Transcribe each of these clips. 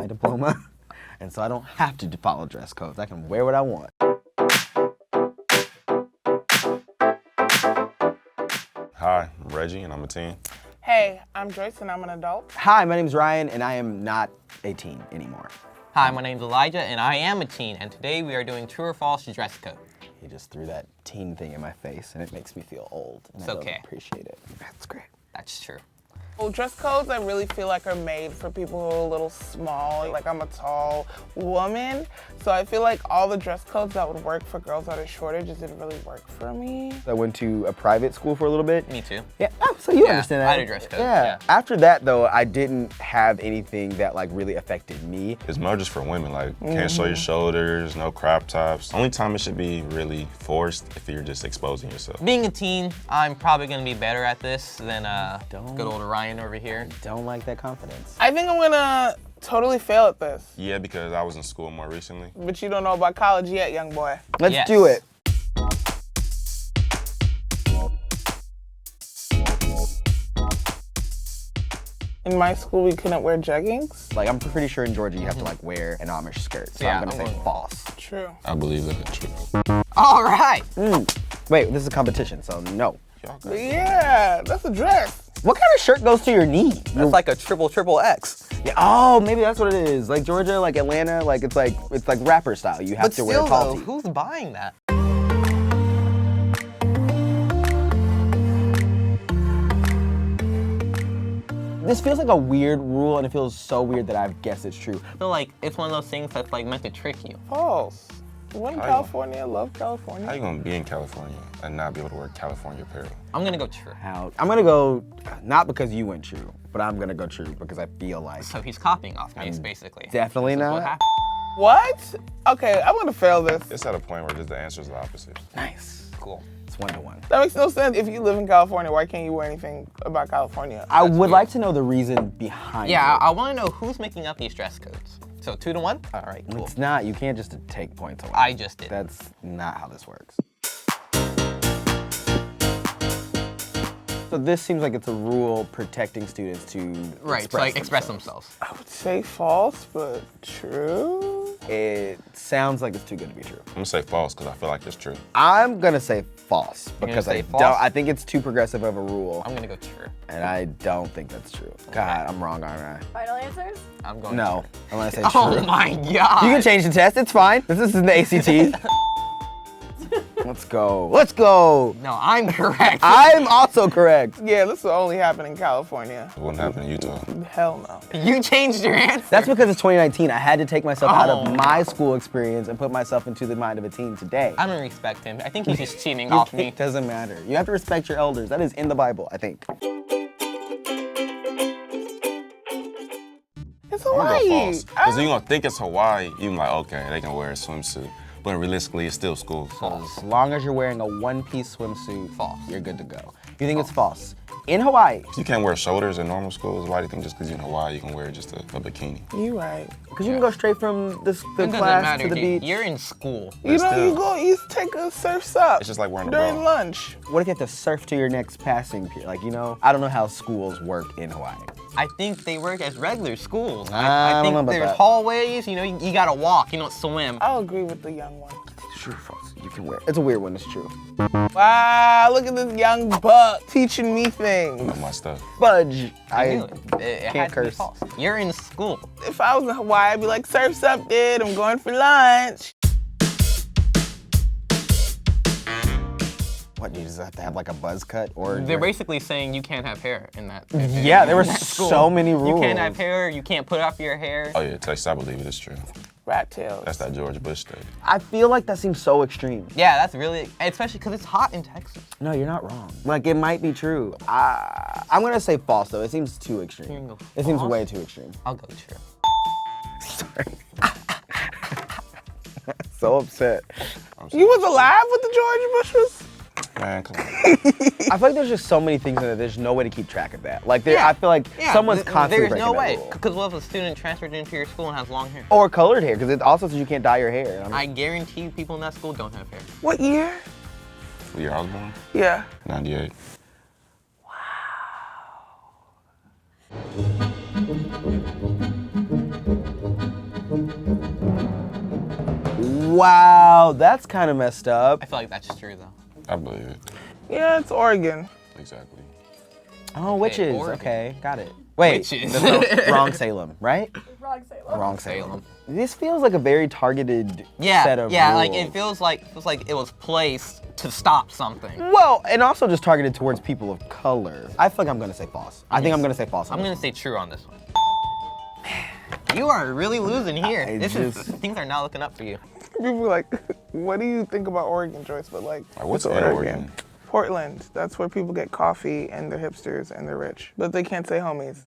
my diploma, and so I don't have to follow dress codes. I can wear what I want. Hi, I'm Reggie, and I'm a teen. Hey, I'm Joyce and I'm an adult. Hi, my name's Ryan, and I am not a teen anymore. Hi, my name's Elijah, and I am a teen, and today we are doing true or false dress code. He just threw that teen thing in my face, and it makes me feel old. And It's I don't okay. appreciate it. That's great. That's true. Well, dress codes I really feel like are made for people who are a little small. Like I'm a tall woman, so I feel like all the dress codes that would work for girls that are shorter just didn't really work for me. I went to a private school for a little bit. Me too. Yeah, oh, so you Yeah, understand that. I had a dress code, Yeah. yeah. After that, though, I didn't have anything that like really affected me. It's more just for women, like can't show your shoulders, no crop tops. Only time it should be really forced if you're just exposing yourself. Being a teen, I'm probably gonna be better at this than good old Ryan over here. Don't like that confidence. I think I'm gonna totally fail at this, Yeah, because I was in school more recently. but you don't know about college yet, young boy. Let's Yes. do it. In my school, we couldn't wear jeggings. Like, I'm pretty sure in Georgia you have to like wear an Amish skirt. So Yeah, I'm gonna I'm say going- false. True. I believe that's true. All right. Wait, this is a competition, so no. Y'all got Yeah, that's a dress. What kind of shirt goes to your knee? That's like a triple X. Yeah, oh, maybe that's what it is. Like Georgia, like Atlanta, like it's like rapper style. You have But to still, wear tall though, tee. who's buying that? This feels like a weird rule, and it feels so weird that I guess it's true. I feel like it's one of those things that's like meant to trick you. False. We're in I know. California. Love California. How you gonna be in California and not be able to wear California apparel? I'm gonna go true. How? I'm gonna go, not because you went true, but I'm gonna go true because I feel like So he's copying off me, basically. definitely This is what not. happened. What? Okay, I'm gonna fail this. It's at a point where just the answer is the opposite. Nice. Cool. It's 1-1. That makes no sense. If you live in California, why can't you wear anything about California? I would like to know the reason behind Yeah, it. I want to know who's making up these dress codes. So 2-1? All right, cool. It's not. You can't just take points away. I just did. That's not how this works. So this seems like it's a rule protecting students to Right, to like express themselves. I would say false, but true. It sounds like it's too good to be true. I'm gonna say false because I feel like it's true. I'm gonna say false gonna because say I false? don't. I think it's too progressive of a rule, I'm gonna go true. and I don't think that's true. God, I'm wrong, aren't I? Final answers? I'm going No, true. I'm gonna say true. Oh my god. You can change the test. It's fine. This isn't the ACT. Let's go. Let's go. No, I'm correct. I'm also correct. Yeah, this will only happen in California. It wouldn't happen in Utah. Hell no. You changed your answer. That's because it's 2019. I had to take myself out Oh. of my school experience and put myself into the mind of a teen today. I don't respect him. I think he's just cheating off me. It doesn't matter. You have to respect your elders. That is in the Bible, I think. It's I'm gonna Hawaii. go false. Because you're gonna think it's Hawaii, you're like, okay, they can wear a swimsuit. But realistically, it's still school. As long as you're wearing a one-piece swimsuit, False. you're good to go. You think it's false? In Hawaii, You can't wear shoulders in normal schools. Why do you think just because you're in Hawaii, you can wear just a bikini? You right. because you can go straight from the It doesn't class matter, to the dude. beach. You're in school. You know, still- you go, you take a surfs up. It's just like wearing a during bra. lunch. What if you have to surf to your next passing period? Like, you know, I don't know how schools work in Hawaii. I think they work as regular schools. I I don't think know about there's that. hallways, you know, you gotta walk, you don't swim. I'll agree with the young one. True or false? You can wear. It's a weird one. It's true. Wow, look at this young buck teaching me things. Know my stuff. Fudge. I knew I it. It can't had to be curse. false. You're in school. If I was in Hawaii, I'd be like, surfs up, dude. I'm going for lunch. What, you just have to have like a buzz cut or? They're basically saying you can't have hair in that. Yeah, there were in that school. so many You rules. can't have hair, you can't put up your hair. Oh yeah, Texas, I believe it is true. Rat tails. That's that George Bush state. I feel like that seems so extreme. Yeah, that's really, especially because it's hot in Texas. No, you're not wrong. Like, it might be true. I'm gonna say false though. It seems too You're extreme. gonna go It seems false? way too extreme. I'll go true. Sorry. So upset. You was alive when the George Bush was? Man, come on. I feel like there's just so many things in it. There's no way to keep track of that. Like, I feel like someone's constantly There's breaking no that way. rule. Because what if a student transferred into your school and has long hair? Or colored hair, because it also says you can't dye your hair. And I guarantee you people in that school don't have hair. What year? The year I was born? Yeah. 98. Wow, that's kind of messed up. I feel like that's true though. I believe it. Yeah, it's Oregon. Exactly. Oh, witches. Oregon. Okay, got it. Wait, Witches. that's wrong Salem, right? Wrong Salem. Wrong Salem. Salem. This feels like a very targeted Yeah, set of yeah, rules. like it feels like it was placed to stop something. Well, and also just targeted towards people of color. I feel like I'm gonna say false. I think I'm gonna say false. I'm gonna say true on this one. You are really losing here. Things are not looking up for you. People are like, what do you think about Oregon, Joyce? But like, What's it's in Oregon? Portland. That's where people get coffee and they're hipsters and they're rich. But they can't say homies.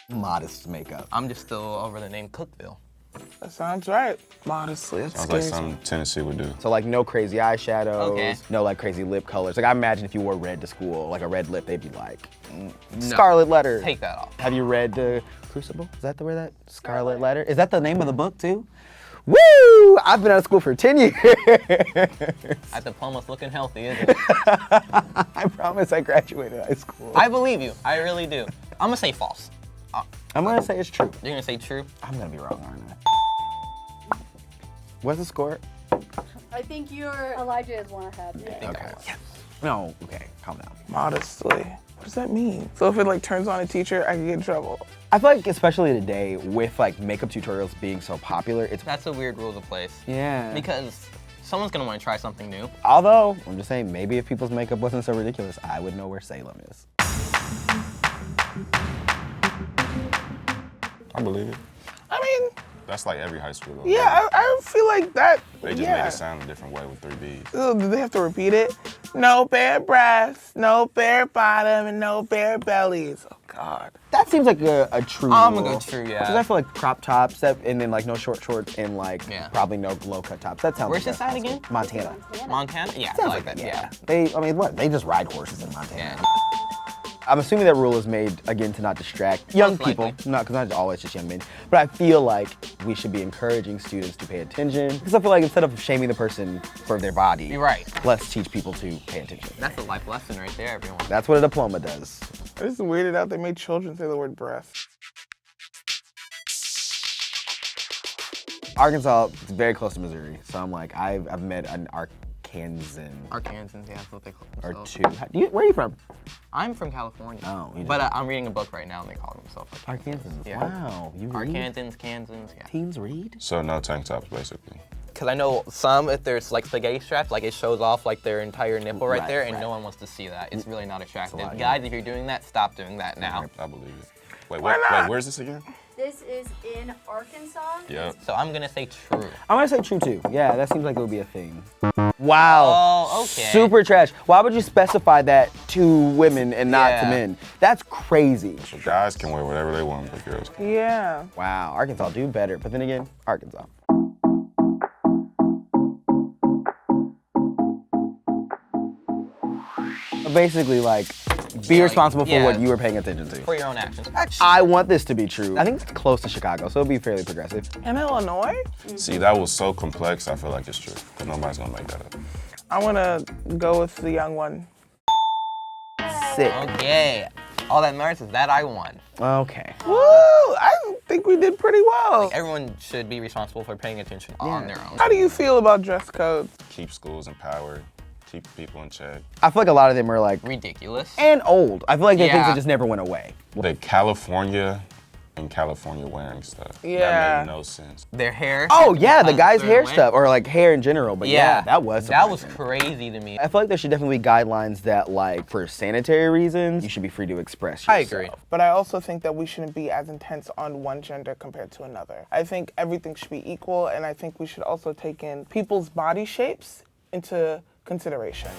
Modest makeup. I'm just still over the name Cookville. That sounds right. Modestly. That's Sounds like scary. something Tennessee would do. So like no crazy eyeshadows, Okay. no like crazy lip colors. Like I imagine if you wore red to school, like a red lip, they'd be like, No. Scarlet Letter. Take that off. Have you read Crucible? Is that the word that? Scarlet Letter? Is that the name of the book too? Woo! I've been out of school for 10 years. That diploma's looking healthy, isn't it? I promise I graduated high school. I believe you. I really do. I'm gonna say false. I'm gonna say it's true. You're gonna say true? I'm gonna be wrong, aren't I? What's the score? I think Elijah is one ahead. Okay. No, okay, calm down. Modestly. What does that mean? So if it like turns on a teacher, I can get in trouble. I feel like especially today with like makeup tutorials being so popular, it's That's a weird rule to place. yeah. Because someone's gonna want to try something new. Although, I'm just saying, maybe if people's makeup wasn't so ridiculous, I would know where Salem is. I believe it. I mean, That's like every high school though. yeah, I feel like that. They just yeah. made it sound a different way with 3 Bs. Ugh, do they have to repeat it? No bare breasts, no bare bottom, and no bare bellies. Oh God. That seems like a true I'm rule. gonna go true, yeah. Because I feel like crop tops, and then like no short shorts, and like Yeah. probably no low cut tops. That sounds Where's like this that's at again? Montana. Montana? Yeah, I Sounds like that. Yeah. They, I mean, what? They just ride horses in Montana. Yeah. I'm assuming that rule is made again to not distract young Most people, likely. not because not always just young men. But I feel like we should be encouraging students to pay attention because I feel like instead of shaming the person for their body, You're right. let's teach people to pay attention. That's a life lesson right there, everyone. That's what a diploma does. I just weirded out they made children say the word breast. Arkansas is very close to Missouri, so I'm like I've met an Arkansan Arkansans, yeah, that's what they call or themselves. two. Where are you from? I'm from California. Oh, you But I'm reading a book right now and they call themselves like Arkansans. Yeah. Wow, you read? Arkansans, Kansans, yeah. Teens read? So no tank tops basically. Because I know some, if there's like spaghetti straps, like it shows off like their entire nipple right, Right, there, and right. no one wants to see that. It's really not attractive. lot, Guys, if you're doing that, stop doing that now. I believe it. Wait, Why wait, not? where's this again? This is in Arkansas. Yep. So I'm gonna say true. I'm gonna say true too. Yeah, that seems like it would be a thing. Wow. Oh, okay. Super trash. Why would you specify that to women and not to Yeah. men? That's crazy. So guys can wear whatever they want, but girls can. Yeah. Wow, Arkansas do better. But then again, Arkansas. Basically, like, be responsible for yeah. what you were paying attention to. For your own actions. Actually, I want this to be true. I think it's close to Chicago, so it'll be fairly progressive. In Illinois, See, that was so complex, I feel like it's true. Because nobody's gonna make that up. I want to go with the young one. Sick. okay. All that matters is that I won. Okay. Woo! I think we did pretty well. Everyone should be responsible for paying attention on their own. How do you feel about dress codes? Keep schools empowered, keep people in check. I feel like a lot of them are like, Ridiculous. and old. I feel like they're things Yeah. that just never went away. The California and California wearing stuff. Yeah. That made no sense. Their hair. Oh yeah, the because guy's certain hair way. stuff, or like hair in general. But yeah, that was surprising. crazy to me. I feel like there should definitely be guidelines that, like, for sanitary reasons, you should be free to express yourself. I agree. But I also think that we shouldn't be as intense on one gender compared to another. I think everything should be equal, and I think we should also take in people's body shapes into consideration.